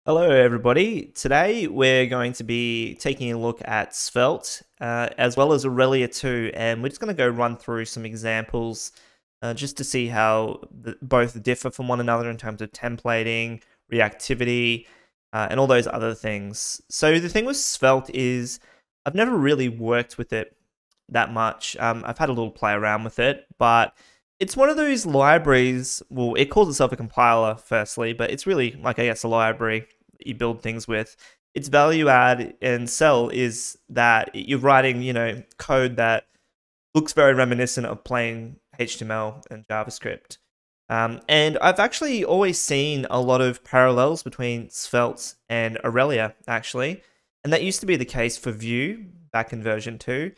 Hello everybody. Today we're going to be taking a look at Svelte as well as Aurelia 2, and we're just going to go run through some examples just to see how both differ from one another in terms of templating, reactivity, and all those other things. So the thing with Svelte is I've never really worked with it that much. I've had a little play around with it, but it's one of those libraries. Well, it calls itself a compiler firstly, but it's really like, I guess, a library you build things with. Its value add and sell is that you're writing, code that looks very reminiscent of plain HTML and JavaScript. And I've actually always seen a lot of parallels between Svelte and Aurelia, actually. And that used to be the case for Vue back in version 2.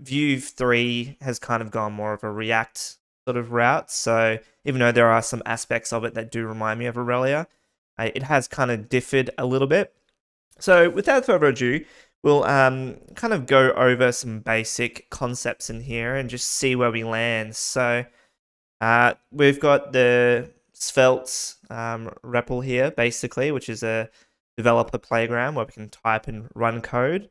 Vue 3 has kind of gone more of a React sort of route. So even though there are some aspects of it that do remind me of Aurelia, it has kind of differed a little bit. So without further ado, we'll kind of go over some basic concepts in here and just see where we land. So we've got the Svelte REPL here, basically, which is a developer playground where we can type and run code.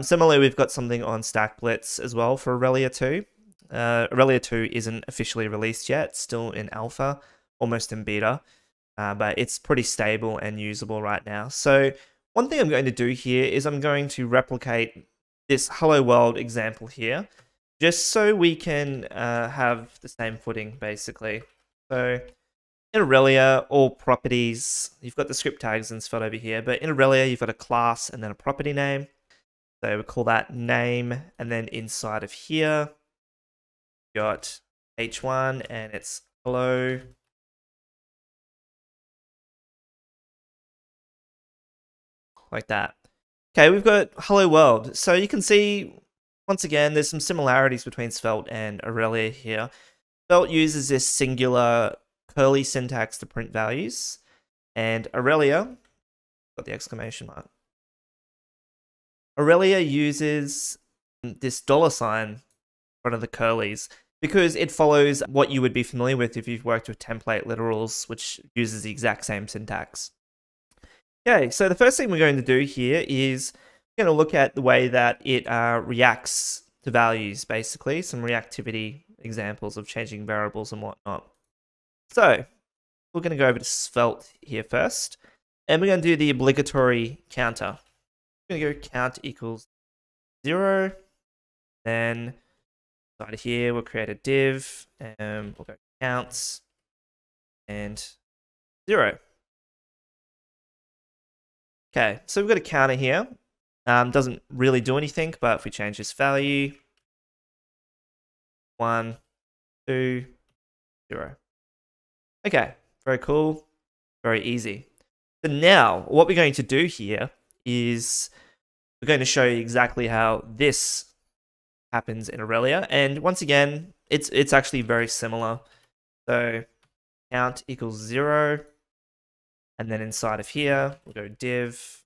Similarly, we've got something on StackBlitz as well for Aurelia 2. Aurelia 2 isn't officially released yet, it's still in alpha, almost in beta. But it's pretty stable and usable right now. So one thing I'm going to do here is I'm going to replicate this Hello World example here, just so we can have the same footing, basically. So in Aurelia, all properties, you've got the script tags and stuff over here, but in Aurelia, you've got a class and then a property name. So we call that name, and then inside of here, you've got h1 and it's hello. Like that. Okay, we've got Hello World. So you can see, once again, there's some similarities between Svelte and Aurelia here. Svelte uses this singular curly syntax to print values, and Aurelia, got the exclamation mark. Aurelia uses this $sign in front of the curlies because it follows what you would be familiar with if you've worked with template literals, which uses the exact same syntax. Okay, so the first thing we're going to do here is we're going to look at the way that it reacts to values, basically, some reactivity examples of changing variables and whatnot. So we're going to go over to Svelte here first, and we're going to do the obligatory counter. We're going to go count equals 0, then inside here we'll create a div, and we'll go counts, and 0. Okay, so we've got a counter here. Doesn't really do anything, but if we change this value, 1, 2, 0. Okay, very cool, very easy. So now, what we're going to do here is we're going to show you exactly how this happens in Aurelia. And once again, it's actually very similar. So count equals 0. And then inside of here, we'll go div.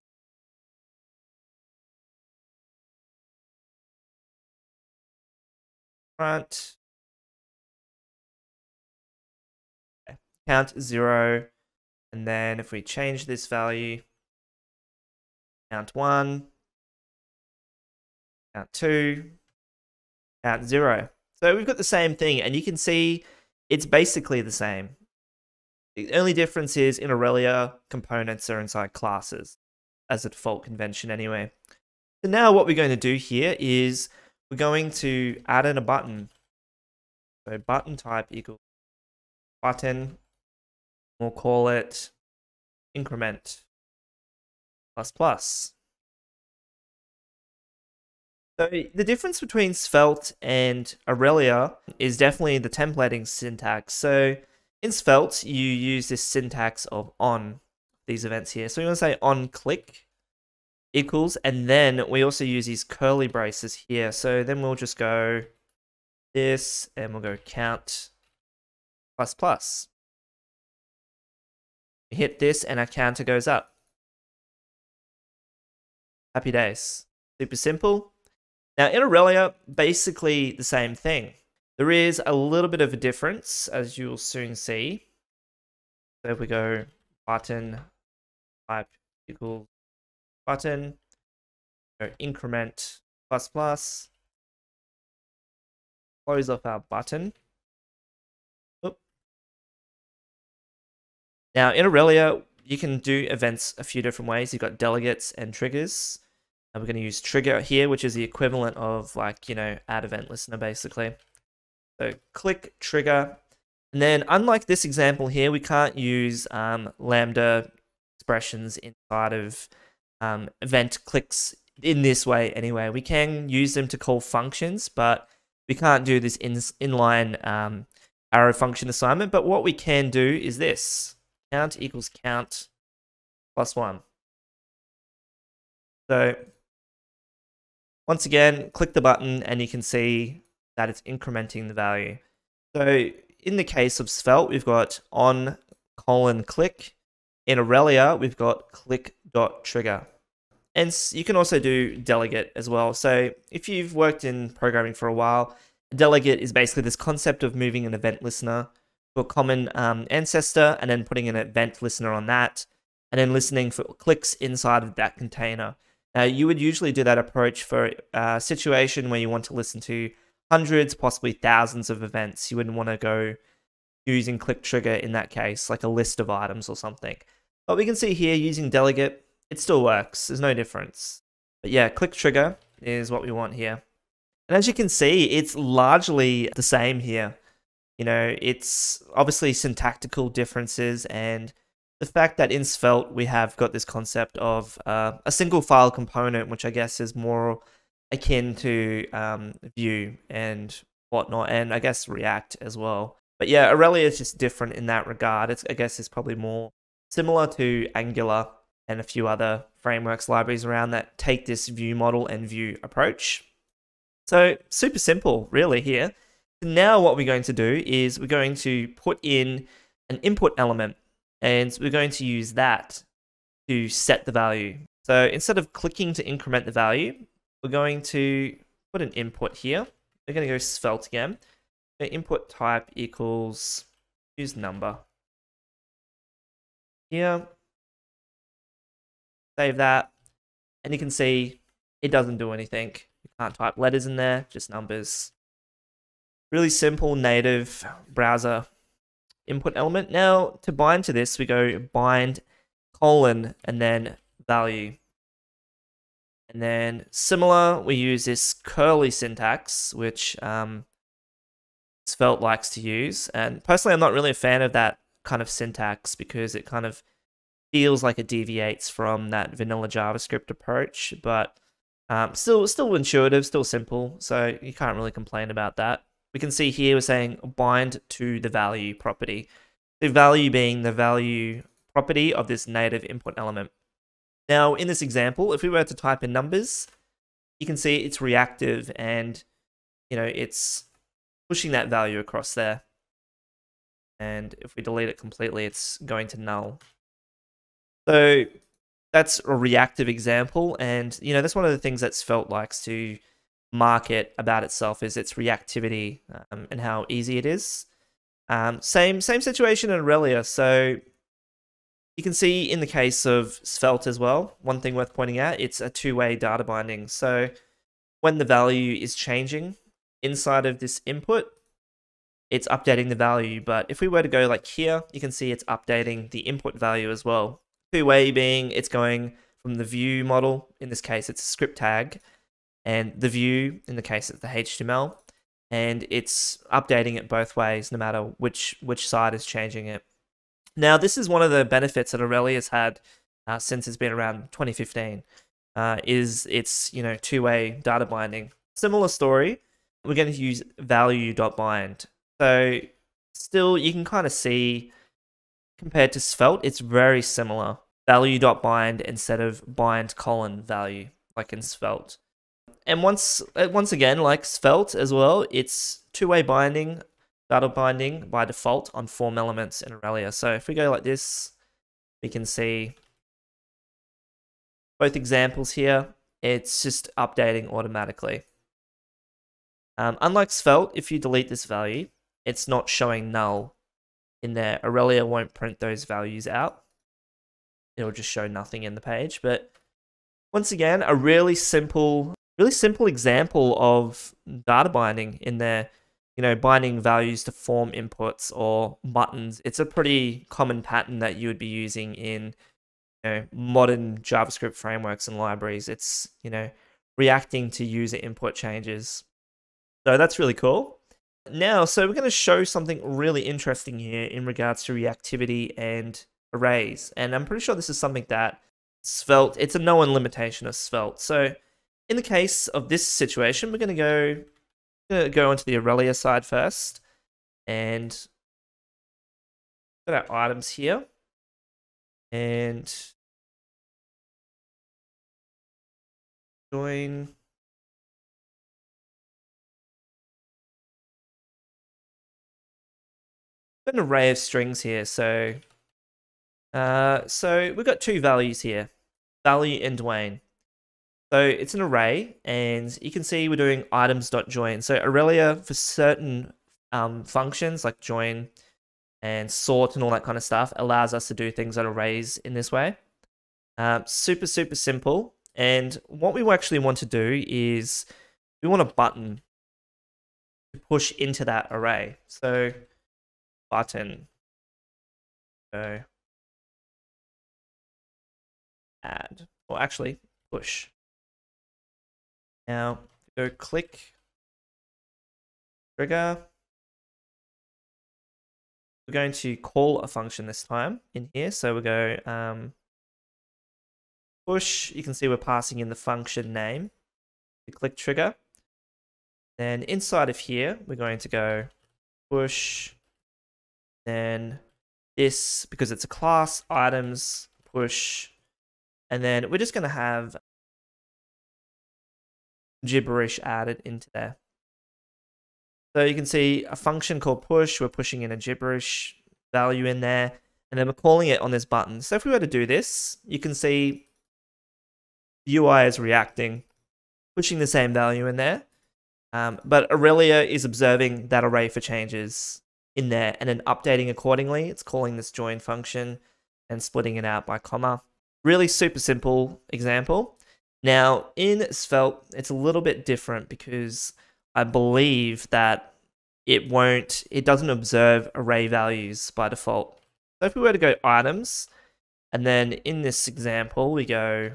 Front. Okay. Count 0. And then if we change this value, count 1. Count 2. Count 0. So we've got the same thing, and you can see it's basically the same. The only difference is in Aurelia, components are inside classes as a default convention anyway. So now what we're going to do here is we're going to add in a button. So button type equals button. We'll call it increment ++. So the difference between Svelte and Aurelia is definitely the templating syntax. So in Svelte, you use this syntax of on these events here. So we want to say on click equals, and then we also use these curly braces here. So then we'll just go this, and we'll go count ++. We hit this, and our counter goes up. Happy days. Super simple. Now in Aurelia, basically the same thing. There is a little bit of a difference, as you'll soon see. So if we go button type equals button, so increment plus plus, close off our button. Oop. Now in Aurelia, you can do events a few different ways. You've got delegates and triggers. And we're going to use trigger here, which is the equivalent of like, add event listener basically. So click trigger. And then unlike this example here, we can't use Lambda expressions inside of event clicks in this way anyway. We can use them to call functions, but we can't do this inline arrow function assignment. But what we can do is this. Count equals count plus 1. So once again, click the button and you can see that it's incrementing the value. So in the case of Svelte, we've got on : click. In Aurelia, we've got click.trigger. And you can also do delegate as well. So if you've worked in programming for a while, a delegate is basically this concept of moving an event listener to a common ancestor and then putting an event listener on that, and then listening for clicks inside of that container. Now, you would usually do that approach for a situation where you want to listen to hundreds, possibly thousands of events. You wouldn't want to go using click trigger in that case, like a list of items or something. But we can see here using delegate, it still works. There's no difference. But yeah, click trigger is what we want here. And as you can see, it's largely the same here. It's obviously syntactical differences, and the fact that in Svelte we have got this concept of a single file component, which I guess is more akin to Vue and whatnot, and I guess React as well. But yeah, Aurelia is just different in that regard. I guess it's probably more similar to Angular and a few other frameworks, libraries around that take this Vue model and Vue approach. So super simple, really, here. Now what we're going to do is we're going to put in an input element, and we're going to use that to set the value. So instead of clicking to increment the value, we're going to put an input here. We're going to go Svelte again. So input type equals, use number. Here. Save that. And you can see it doesn't do anything. You can't type letters in there, just numbers. Really simple native browser input element. Now, to bind to this, we go bind : and then value. And then similar, we use this curly syntax, which Svelte likes to use. And personally, I'm not really a fan of that kind of syntax because it kind of feels like it deviates from that vanilla JavaScript approach. But still intuitive, still simple. So you can't really complain about that. We can see here we're saying bind to the value property. The value being the value property of this native input element. Now, in this example, if we were to type in numbers, you can see it's reactive and, it's pushing that value across there. And if we delete it completely, it's going to null. So that's a reactive example. And, that's one of the things that Svelte likes to market about itself is its reactivity and how easy it is. Same situation in Aurelia. So you can see in the case of Svelte as well, one thing worth pointing out, it's a two-way data binding. So when the value is changing inside of this input, it's updating the value. But if we were to go like here, you can see it's updating the input value as well. Two-way being it's going from the view model, in this case it's a script tag, and the view, in the case it's the HTML, and it's updating it both ways no matter which side is changing it. Now, this is one of the benefits that Aurelia's had since it's been around 2015, is its two-way data binding. Similar story, we're going to use value.bind. So still, you can kind of see, compared to Svelte, it's very similar. Value.bind instead of bind : value, like in Svelte. And once again, like Svelte as well, it's two-way binding, data binding by default on form elements in Aurelia. So if we go like this, we can see both examples here. It's just updating automatically. Unlike Svelte, if you delete this value, it's not showing null in there. Aurelia won't print those values out. it'll just show nothing in the page. But once again, a really simple example of data binding in there. You know, binding values to form inputs or buttons. It's a pretty common pattern that you would be using in, you know, modern JavaScript frameworks and libraries. It's, you know, reacting to user input changes. So that's really cool. Now, so we're going to show something really interesting here in regards to reactivity and arrays. And I'm pretty sure this is something that Svelte, it's a known limitation of Svelte. So in the case of this situation, we're going to go onto the Aurelia side first, and got our items here, and join. Got an array of strings here, so we've got two values here, value and Dwayne. So it's an array, and you can see we're doing items.join. So Aurelia, for certain functions like join and sort and all that kind of stuff, allows us to do things on arrays in this way. Super simple. And what we actually want to do is we want a button to push into that array. So button, go add, or actually push. Now go click, trigger. We're going to call a function this time in here. So we go push. You can see we're passing in the function name. We click trigger. Then inside of here, we're going to go push. Then this, because it's a class, items, push. And then we're just going to have gibberish added into there. So you can see a function called push. We're pushing in a gibberish value in there, and then we're calling it on this button. So if we were to do this, you can see the UI is reacting, pushing the same value in there. But Aurelia is observing that array for changes in there and then updating accordingly. It's calling this join function and splitting it out by comma. Really super simple example. Now, in Svelte, it's a little bit different because I believe that it doesn't observe array values by default. So if we were to go items, and then in this example, we go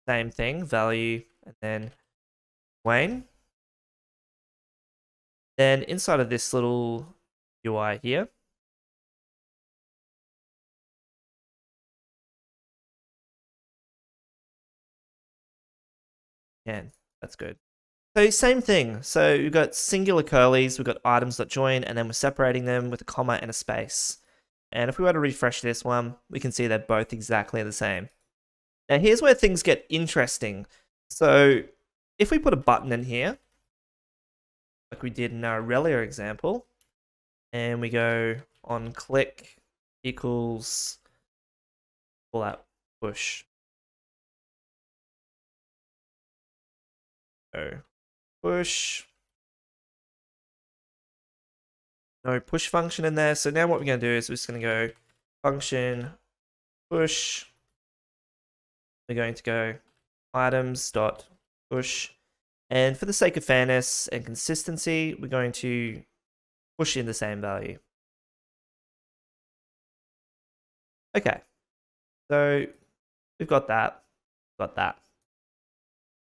same thing, value, and then Wayne. Then inside of this little UI here, and that's good. So same thing. So we've got singular curlies, we've got items.join, and then we're separating them with a comma and a space. And if we were to refresh this one, we can see they're both exactly the same. Now here's where things get interesting. So if we put a button in here, like we did in our Aurelia example, and we go on click equals, pull out push. So push. No push function in there. So now what we're going to do is we're just going to go function push. We're going to go items.push. And for the sake of fairness and consistency, we're going to push in the same value. Okay. So we've got that.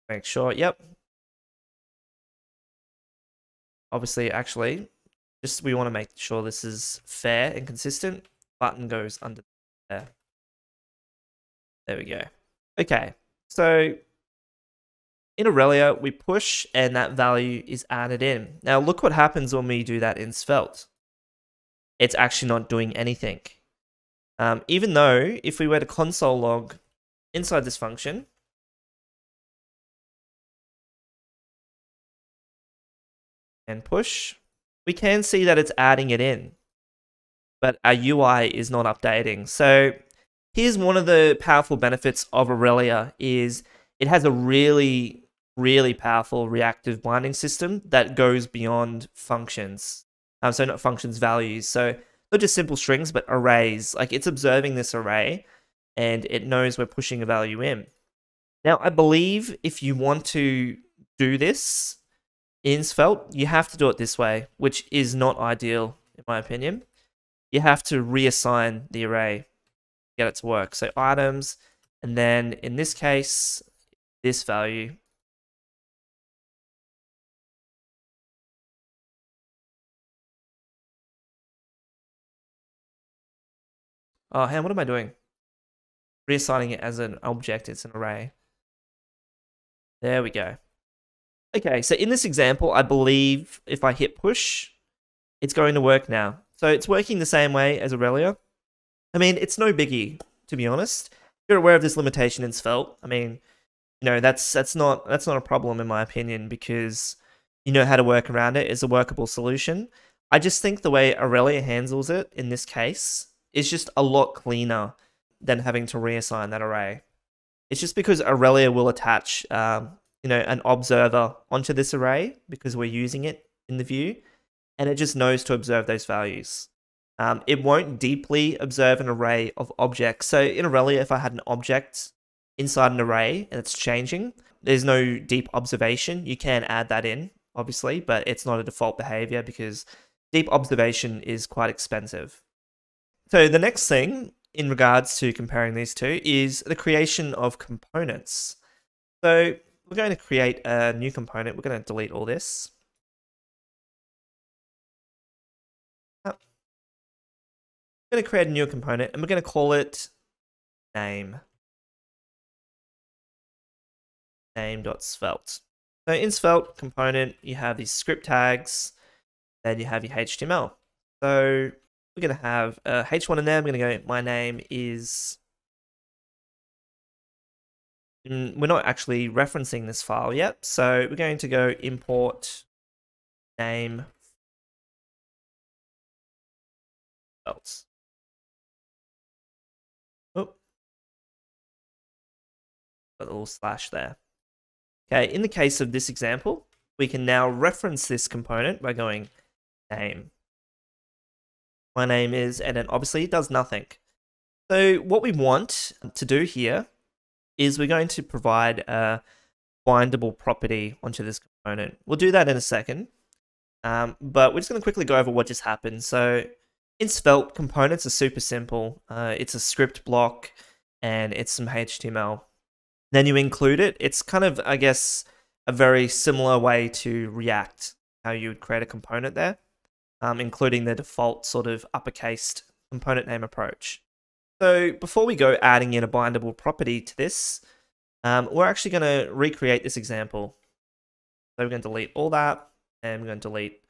Make sure, yep. Obviously, actually, just we want to make sure this is fair and consistent. Button goes under there. There we go. Okay, so in Aurelia, we push and that value is added in. Now look what happens when we do that in Svelte. It's actually not doing anything. Even though if we were to console log inside this function, and push, we can see that it's adding it in, but our UI is not updating. So here's one of the powerful benefits of Aurelia is it has a really powerful reactive binding system that goes beyond functions. So not functions, values. So not just simple strings, but arrays. Like it's observing this array and it knows we're pushing a value in. Now, I believe if you want to do this in Svelte, you have to do it this way, which is not ideal, in my opinion. You have to reassign the array, get it to work. So items, and then in this case, this value. Oh, hey, what am I doing? Reassigning it as an object, it's an array. There we go. Okay, so in this example, I believe if I hit push, it's going to work now. So it's working the same way as Aurelia. I mean, it's no biggie, to be honest. You're aware of this limitation in Svelte. I mean, you know, that's not a problem in my opinion, because you know how to work around it. It's a workable solution. I just think the way Aurelia handles it in this case is just a lot cleaner than having to reassign that array. It's just because Aurelia will attach you know, an observer onto this array because we're using it in the view, and it just knows to observe those values. It won't deeply observe an array of objects. So in Aurelia, if I had an object inside an array and it's changing, there's no deep observation. You can add that in, obviously, but it's not a default behavior because deep observation is quite expensive. So the next thing in regards to comparing these two is the creation of components. So we're going to create a new component. We're going to delete all this. We're going to create a new component and we're going to call it name. Name.svelte. So in Svelte component, you have these script tags, then you have your HTML. So we're going to have H1 in there. I'm going to go, my name is... We're not actually referencing this file yet, so we're going to go import name Svelte. Oh, got a little slash there. Okay, in the case of this example, we can now reference this component by going name. My name is, and then obviously it does nothing. So what we want to do here is we're going to provide a bindable property onto this component. We'll do that in a second, but we're just going to quickly go over what just happened. So in Svelte, components are super simple. It's a script block and it's some HTML. Then you include it. It's kind of, I guess, a very similar way to React, how you would create a component there, including the default sort of uppercased component name approach. So before we go adding in a bindable property to this, we're actually going to recreate this example. So we're going to delete all that, and we're going to delete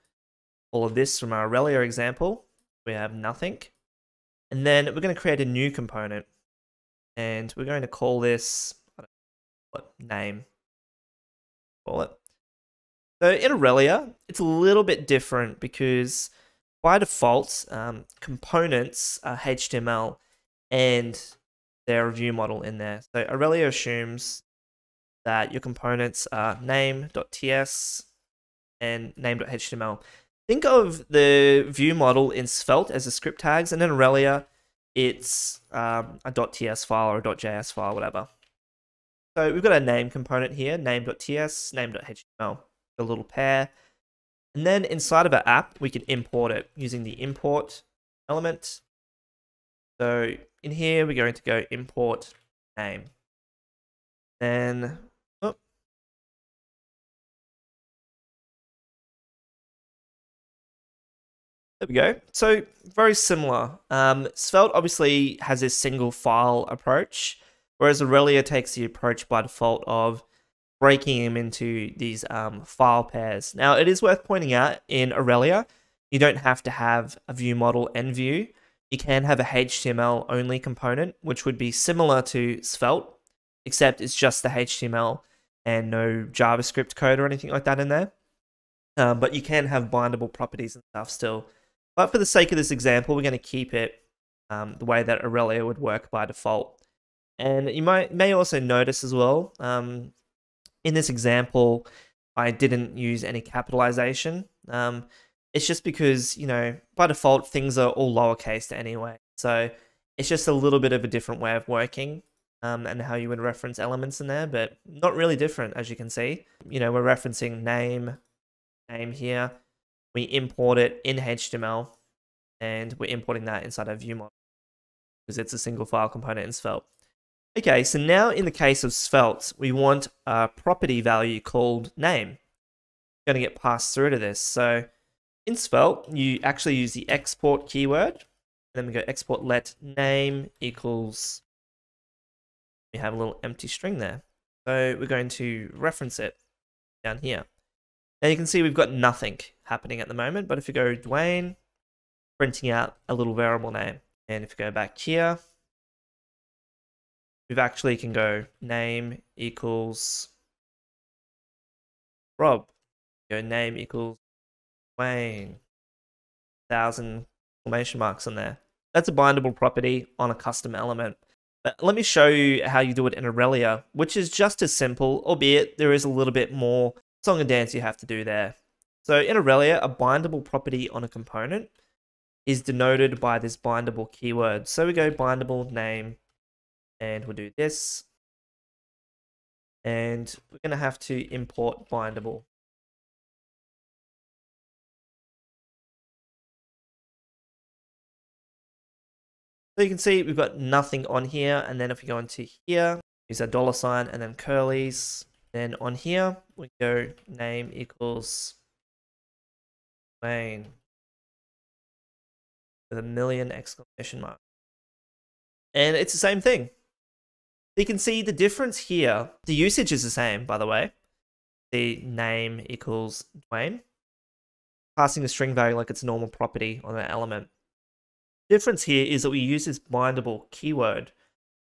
all of this from our Aurelia example. We have nothing. And then we're going to create a new component, and we're going to call this, what name? Call it. So in Aurelia, it's a little bit different because by default, components are HTML and their view model in there. So Aurelia assumes that your components are name.ts and name.html. Think of the view model in Svelte as the script tags, and in Aurelia, it's a .ts file or a .js file, whatever. So we've got a name component here, name.ts, name.html, a little pair. And then inside of our app, we can import it using the import element. So in here, we're going to go import name. Then, oh, there we go. So very similar. Svelte obviously has this single file approach, whereas Aurelia takes the approach by default of breaking them into these file pairs. Now, it is worth pointing out in Aurelia, you don't have to have a view model and view. You can have a HTML only component, which would be similar to Svelte, except it's just the HTML and no JavaScript code or anything like that in there. But you can have bindable properties and stuff still. But for the sake of this example, we're going to keep it the way that Aurelia would work by default. And you may also notice as well, in this example, I didn't use any capitalization. It's just because, you know, by default, things are all lowercase anyway. So It's just a little bit of a different way of working and how you would reference elements in there, but not really different, as you can see. You know, we're referencing name here. We import it in HTML, and we're importing that inside our view model because it's a single file component in Svelte. Okay, so now in the case of Svelte, we want a property value called name. Going to get passed through to this. So in Svelte, you actually use the export keyword. And then we go export let name equals, we have a little empty string there. So we're going to reference it down here. Now you can see we've got nothing happening at the moment, but if you go Dwayne, printing out a little variable name. And if you go back here, we've actually can go name equals Rob. Go name equals Dwayne. 1,000 exclamation marks on there. That's a bindable property on a custom element. But let me show you how you do it in Aurelia, which is just as simple, albeit there is a little bit more song and dance you have to do there. So in Aurelia, a bindable property on a component is denoted by this bindable keyword. So we go bindable name, and we'll do this. And we're going to have to import bindable. So you can see we've got nothing on here, and then if we go into here, use our $, and then curlies. Then on here, we go name equals Wayne with 1,000,000 exclamation marks. And it's the same thing. You can see the difference here. The usage is the same, by the way. The name equals Dwayne, passing the string value like it's a normal property on that element. The difference here is that we use this bindable keyword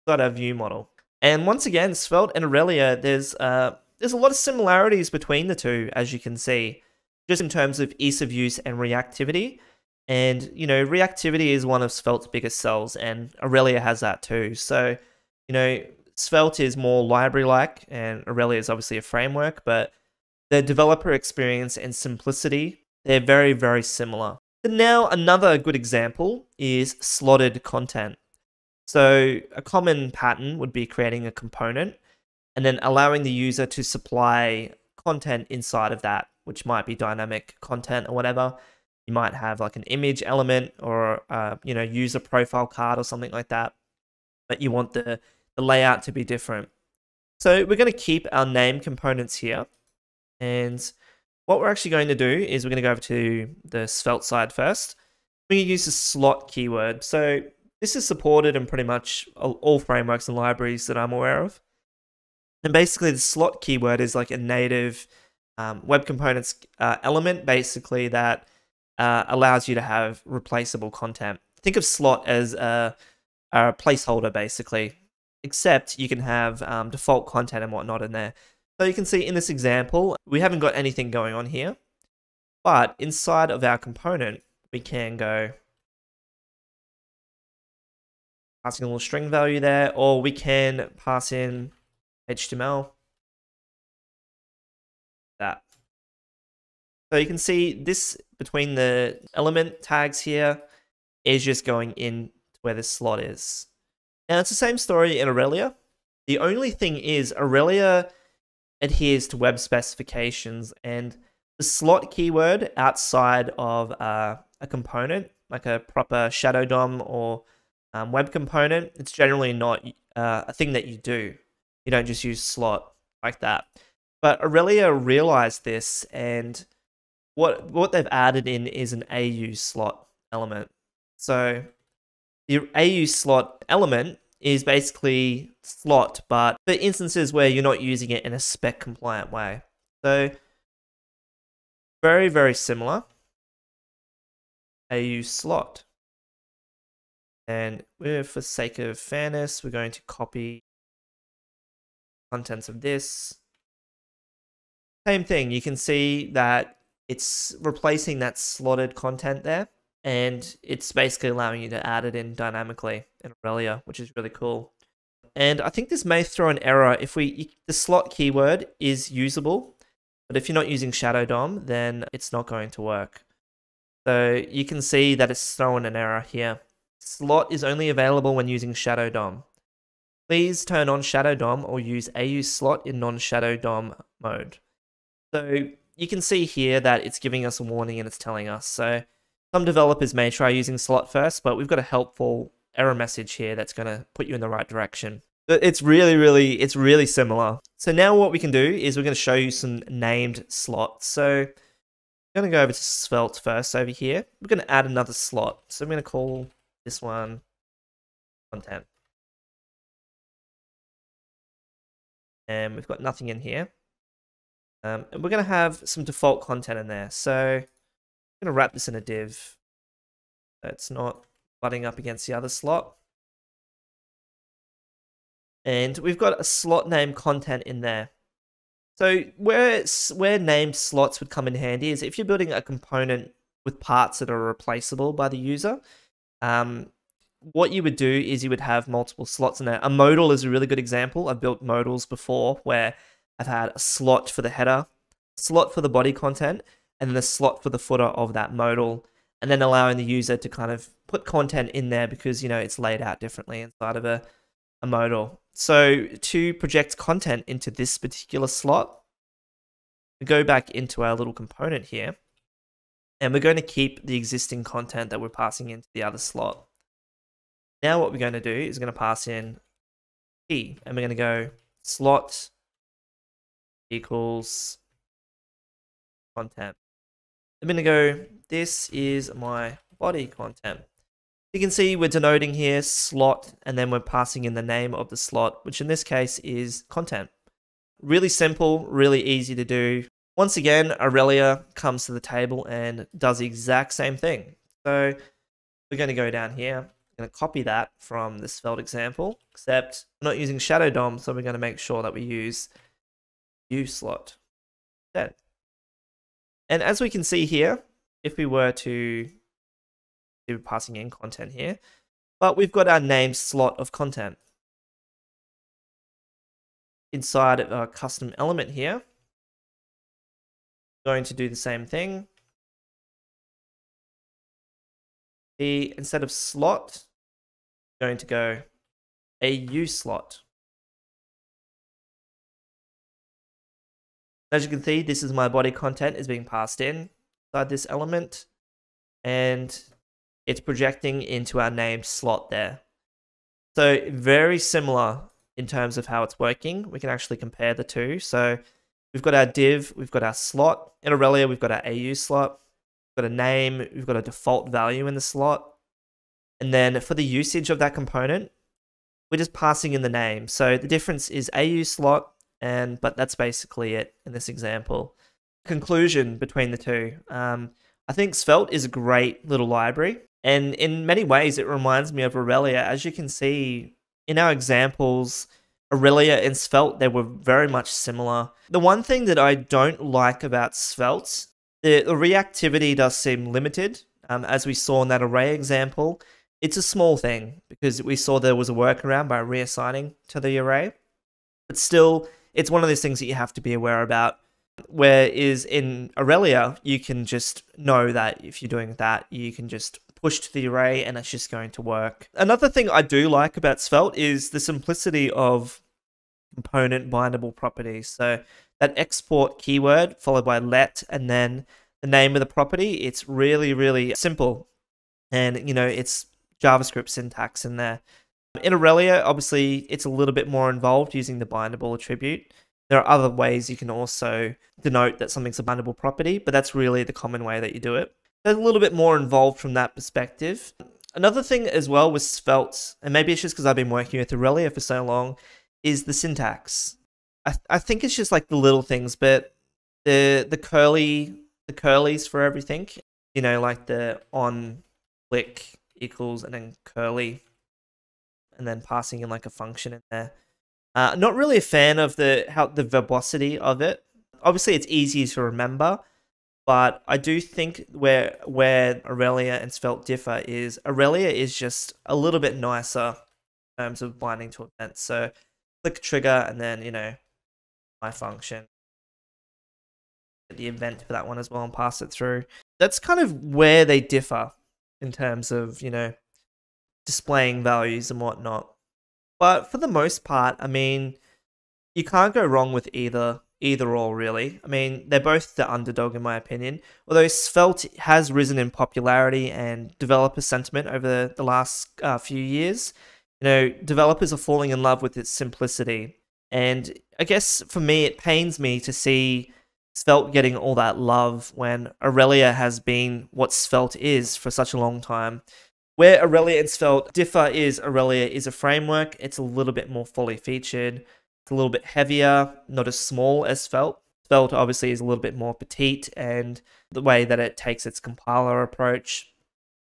inside our view model. And once again, Svelte and Aurelia, there's a lot of similarities between the two, as you can see, just in terms of ease of use and reactivity. And, you know, reactivity is one of Svelte's biggest sells, and Aurelia has that too. So, you know, Svelte is more library-like, and Aurelia is obviously a framework, but the developer experience and simplicity, they're very, very similar. And now another good example is slotted content. So a common pattern would be creating a component and then allowing the user to supply content inside of that, which might be dynamic content or whatever. You might have like an image element or you know, user profile card or something like that, but you want the layout to be different. So we're going to keep our name components here, and what we're actually going to do is we're going to go over to the Svelte side first. We're going to use the slot keyword. So this is supported in pretty much all frameworks and libraries that I'm aware of. And basically the slot keyword is like a native web components element, basically, that allows you to have replaceable content. Think of slot as a placeholder, basically, except you can have default content and whatnot in there. So you can see in this example, we haven't got anything going on here, but inside of our component, we can go passing a little string value there, or we can pass in HTML. That. So you can see this between the element tags here is just going in to where this slot is. Now it's the same story in Aurelia. The only thing is Aurelia adheres to web specifications, and the slot keyword outside of a component, like a proper shadow DOM or web component, it's generally not a thing that you do. You don't just use slot like that. But Aurelia realized this, and what they've added in is an AU slot element. So the AU slot element is basically slot, but for instances where you're not using it in a spec compliant way. So very, very similar. AU slot. And for sake of fairness, we're going to copy contents of this. Same thing, you can see that it's replacing that slotted content there, and it's basically allowing you to add it in dynamically in Aurelia, which is really cool. And I think this may throw an error if the slot keyword is usable, but if you're not using Shadow DOM, then it's not going to work. So you can see that it's throwing an error here. slot is only available when using Shadow DOM. Please turn on Shadow DOM or use AU slot in non-Shadow DOM mode. So you can see here that it's giving us a warning and it's telling us. So some developers may try using slot first, but we've got a helpful error message here that's going to put you in the right direction. It's really similar. So now what we can do is we're going to show you some named slots. So I'm going to go over to Svelte first over here. We're going to add another slot. So I'm going to call this one content. And we've got nothing in here. And we're going to have some default content in there. So I'm going to wrap this in a div so it's not butting up against the other slot. And we've got a slot name content in there. So where named slots would come in handy is if you're building a component with parts that are replaceable by the user. What you would do is you would have multiple slots in there. A modal is a really good example. I've built modals before where I've had a slot for the header, slot for the body content, and then a slot for the footer of that modal, and then allowing the user to kind of put content in there because, you know, it's laid out differently inside of a modal. So to project content into this particular slot, we go back into our little component here, and we're going to keep the existing content that we're passing into the other slot. Now what we're going to do is we're going to pass in key, and we're going to go slot equals content. I'm going to go, this is my body content. You can see we're denoting here slot, and then we're passing in the name of the slot, which in this case is content. Really simple, really easy to do. Once again, Aurelia comes to the table and does the exact same thing. So we're going to go down here. I'm going to copy that from the Svelte example, except we're not using Shadow DOM, so we're going to make sure that we use uSlot. And as we can see here, if we were to do passing in content here, but we've got our named slot of content. Inside of our custom element here, going to do the same thing. Instead of slot, going to go AU slot. As you can see, this is my body content is being passed in inside this element, and it's projecting into our named slot there. So very similar in terms of how it's working. We can actually compare the two. So we've got our div, we've got our slot. In Aurelia, we've got our AU slot. We've got a name, we've got a default value in the slot. And then for the usage of that component, we're just passing in the name. So the difference is AU slot, but that's basically it in this example. Conclusion between the two. I think Svelte is a great little library. And in many ways, it reminds me of Aurelia. As you can see in our examples, Aurelia and Svelte, they were very much similar. The one thing that I don't like about Svelte, the reactivity does seem limited. As we saw in that array example, it's a small thing because we saw there was a workaround by reassigning to the array. But still, it's one of those things that you have to be aware about. Whereas in Aurelia, you can just know that if you're doing that, you can just push to the array and it's just going to work. Another thing I do like about Svelte is the simplicity of component bindable properties. So that export keyword followed by let and then the name of the property, it's really, really simple. And, you know, it's JavaScript syntax in there. In Aurelia, obviously, it's a little bit more involved using the bindable attribute. There are other ways you can also denote that something's a bindable property, but that's really the common way that you do it. There's a little bit more involved from that perspective. Another thing as well with Svelte, and maybe it's just because I've been working with Aurelia for so long, is the syntax. I think it's just like the little things, but the curlies for everything, you know, like the on click equals and then curly, and then passing in like a function in there. Not really a fan of the verbosity of it. Obviously, it's easy to remember, but I do think where Aurelia and Svelte differ is Aurelia is just a little bit nicer in terms of binding to events. So click trigger and then, you know, my function. Get the event for that one as well and pass it through. That's kind of where they differ in terms of, you know, displaying values and whatnot. But for the most part, I mean, you can't go wrong with either or really. I mean, they're both the underdog in my opinion. Although Svelte has risen in popularity and developer sentiment over the last few years, you know, developers are falling in love with its simplicity. And I guess for me, it pains me to see Svelte getting all that love when Aurelia has been what Svelte is for such a long time. Where Aurelia and Svelte differ is Aurelia is a framework. It's a little bit more fully featured. It's a little bit heavier, not as small as Svelte. Svelte obviously is a little bit more petite and the way that it takes its compiler approach.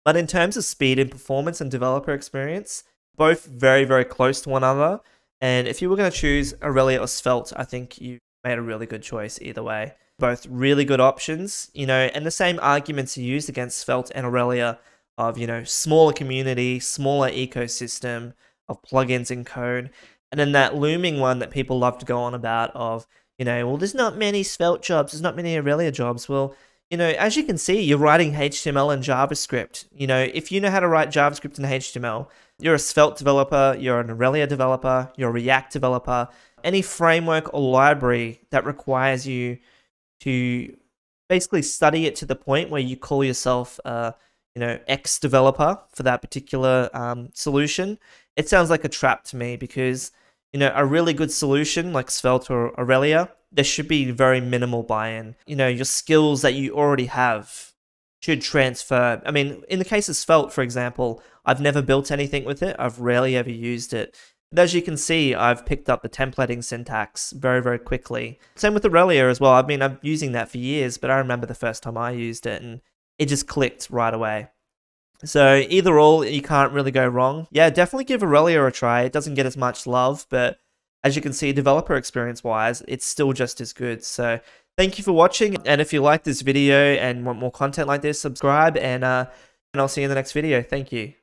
But in terms of speed and performance and developer experience, both very, very close to one another. And if you were going to choose Aurelia or Svelte, I think you made a really good choice either way. Both really good options, you know, and the same arguments are used against Svelte and Aurelia of, you know, smaller community, smaller ecosystem of plugins and code. And then that looming one that people love to go on about of, you know, well, there's not many Svelte jobs, there's not many Aurelia jobs. Well, you know, as you can see, you're writing HTML and JavaScript. You know, if you know how to write JavaScript and HTML, you're a Svelte developer, you're an Aurelia developer, you're a React developer, any framework or library that requires you to basically study it to the point where you call yourself you know, X developer for that particular solution, it sounds like a trap to me because, you know, a really good solution like Svelte or Aurelia, there should be very minimal buy-in. You know, your skills that you already have should transfer. I mean, in the case of Svelte, for example, I've never built anything with it. I've rarely ever used it. But as you can see, I've picked up the templating syntax very, very quickly. Same with Aurelia as well. I mean, I'm using that for years, but I remember the first time I used it and it just clicked right away. So either or, you can't really go wrong. Yeah, definitely give Aurelia a try. It doesn't get as much love, but as you can see, developer experience-wise, it's still just as good. So thank you for watching, and if you like this video and want more content like this, subscribe, and I'll see you in the next video. Thank you.